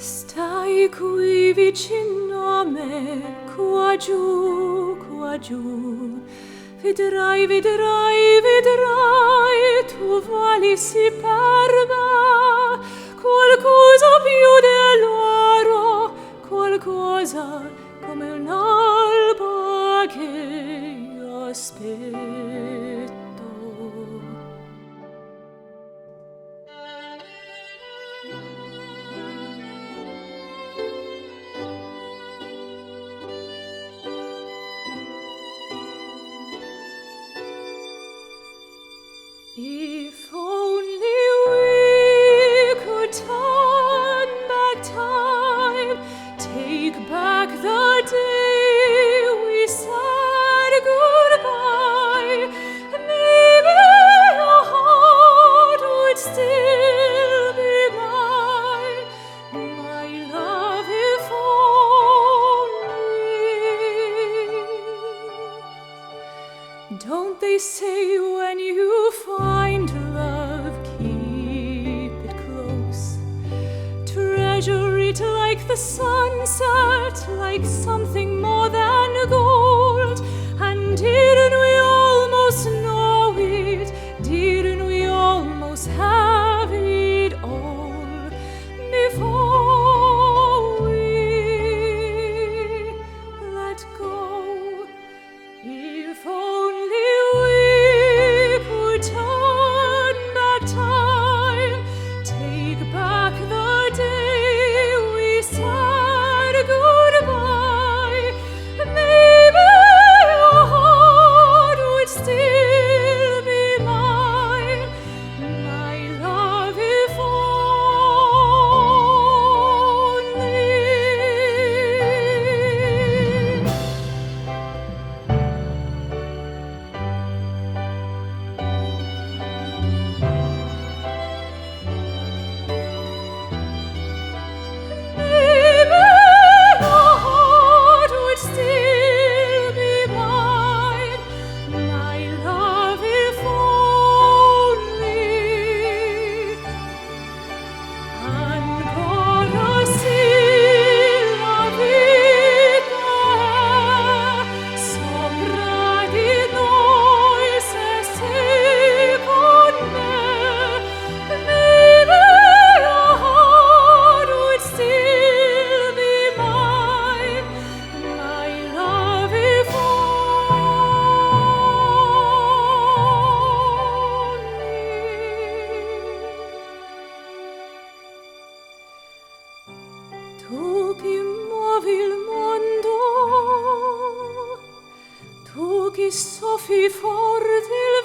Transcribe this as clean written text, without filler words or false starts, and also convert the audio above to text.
Stai qui vicino a me, qua giù, vedrai, vedrai, vedrai, tu vali sì per me, qualcosa più dell'oro, qualcosa come un'alba che aspetto. If only we could turn back time, take back the day we said goodbye, maybe your heart would still be mine, my love, if only. Don't they say when you find love, keep it close, treasure it like the sunset, like something more than gold? And didn't we almost know it? Didn't we almost have it all before we let go? If only we could turn back time, take back the day we said goodbye, maybe your heart would still be mine, my love, if tu che muovi il mondo, tu che soffi forte